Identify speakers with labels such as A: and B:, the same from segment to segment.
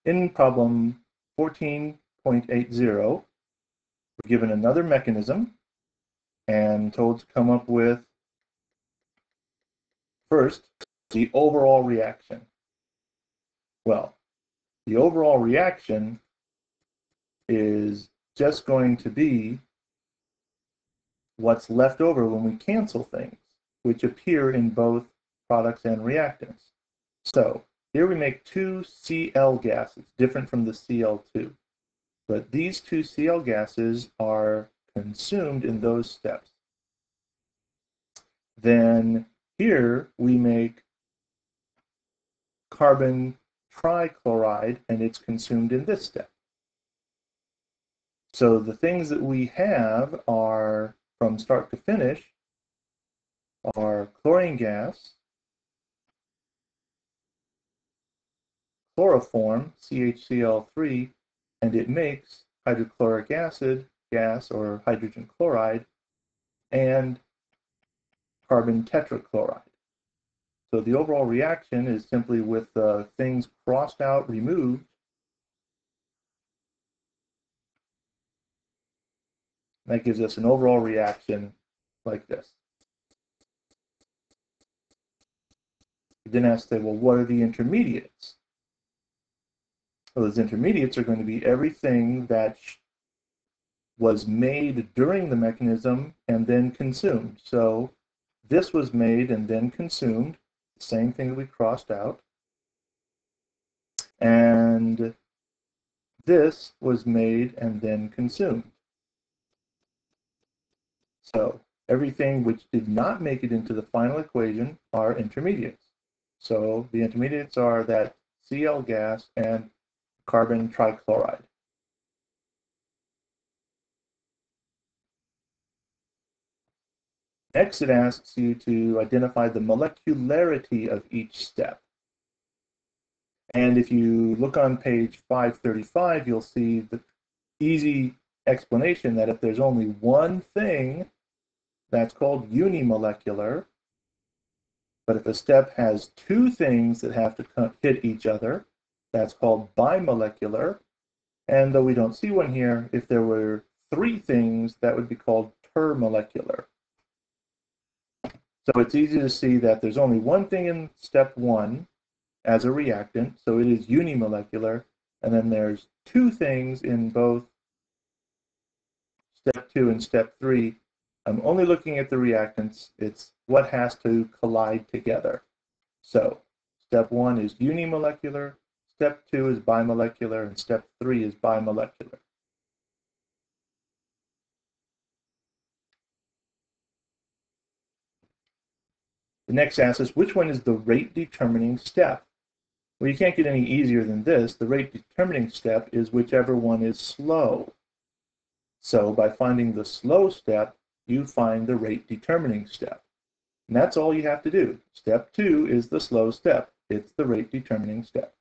A: In problem 14.80, we're given another mechanism and told to come up with, first, the overall reaction. Well, the overall reaction is just going to be what's left over when we cancel things, which appear in both products and reactants. So here we make two Cl gases, different from the Cl2. But these two Cl gases are consumed in those steps. Then here we make carbon trichloride, and it's consumed in this step. So the things that we have are, from start to finish, are chlorine gas, chloroform, CHCl3, and it makes hydrochloric acid gas, or hydrogen chloride, and carbon tetrachloride. So the overall reaction is simply with things crossed out, removed. That gives us an overall reaction like this. We then have to say, well, what are the intermediates? Well, those intermediates are going to be everything that was made during the mechanism and then consumed. So this was made and then consumed, the same thing that we crossed out. And this was made and then consumed. So everything which did not make it into the final equation are intermediates. So the intermediates are that Cl gas and carbon trichloride. Next, it asks you to identify the molecularity of each step. And if you look on page 535, you'll see the easy explanation that if there's only one thing, that's called unimolecular. But if a step has two things that have to hit each other, that's called bimolecular. And though we don't see one here, if there were three things, that would be called termolecular. So it's easy to see that there's only one thing in step one as a reactant, so it is unimolecular, and then there's two things in both step 2 and step 3. I'm only looking at the reactants. It's what has to collide together. So step 1 is unimolecular, step 2 is bimolecular, and step 3 is bimolecular. The next asks us, which one is the rate determining step? Well, you can't get any easier than this. The rate determining step is whichever one is slow. So by finding the slow step, you find the rate determining step. And that's all you have to do. Step 2 is the slow step. It's the rate determining step.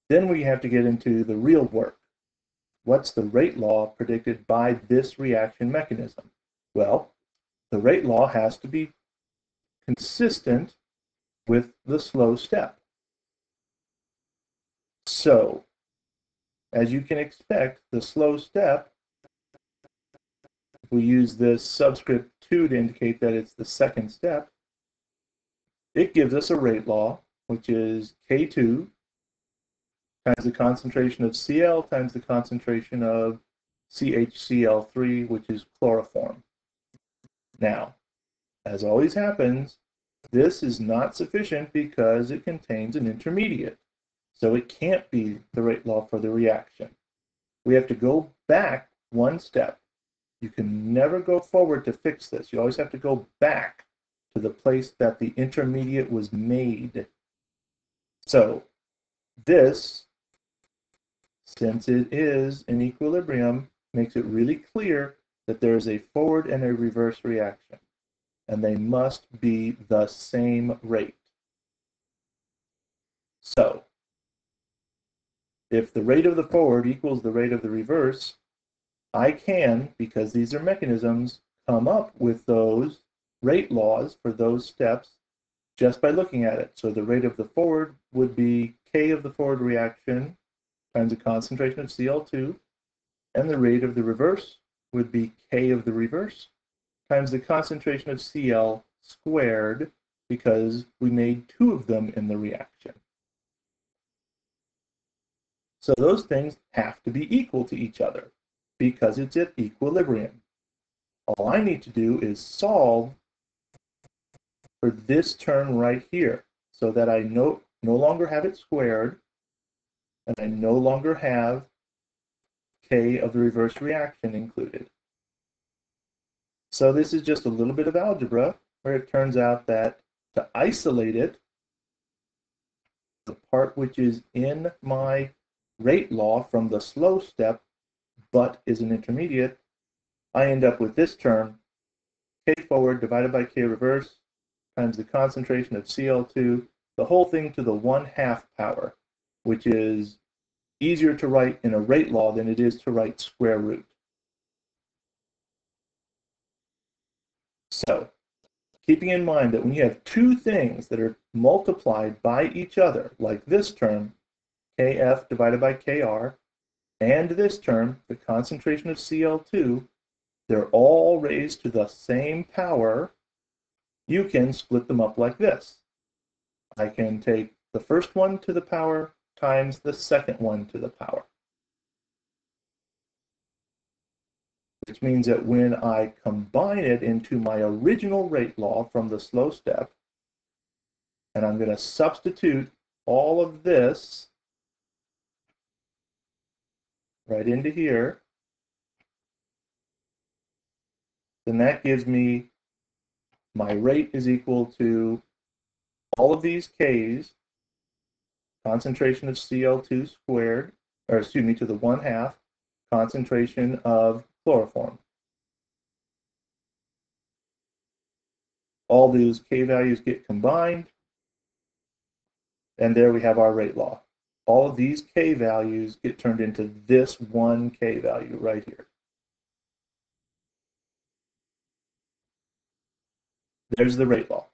A: Then we have to get into the real work. What's the rate law predicted by this reaction mechanism? Well, the rate law has to be consistent with the slow step. So, as you can expect, the slow step, if we use this subscript 2 to indicate that it's the second step, it gives us a rate law, which is K2 times the concentration of Cl times the concentration of CHCl3, which is chloroform. Now, as always happens, this is not sufficient because it contains an intermediate. So it can't be the rate law for the reaction. We have to go back one step. You can never go forward to fix this. You always have to go back to the place that the intermediate was made. So this, since it is in equilibrium, makes it really clear that there is a forward and a reverse reaction, and they must be the same rate. So if the rate of the forward equals the rate of the reverse, I can, because these are mechanisms, come up with those rate laws for those steps just by looking at it. So the rate of the forward would be K of the forward reaction times the concentration of Cl2, and the rate of the reverse would be K of the reverse times the concentration of Cl squared, because we made two of them in the reaction. So those things have to be equal to each other because it's at equilibrium. All I need to do is solve for this term right here so that I no longer have it squared and I no longer have K of the reverse reaction included. So this is just a little bit of algebra where it turns out that to isolate it, the part which is in my rate law from the slow step but is an intermediate, I end up with this term, K forward divided by K reverse times the concentration of Cl2, the whole thing to the 1/2 power, which is easier to write in a rate law than it is to write square root. So, keeping in mind that when you have two things that are multiplied by each other, like this term, Kf divided by Kr, and this term, the concentration of Cl2, they're all raised to the same power, you can split them up like this. I can take the first one to the power times the second one to the power. Which means that when I combine it into my original rate law from the slow step, and I'm going to substitute all of this right into here, then that gives me my rate is equal to all of these K's, concentration of Cl2 squared, or excuse me, to the 1/2 concentration of chloroform. All those K values get combined, and there we have our rate law. All of these K values get turned into this one K value right here. There's the rate law.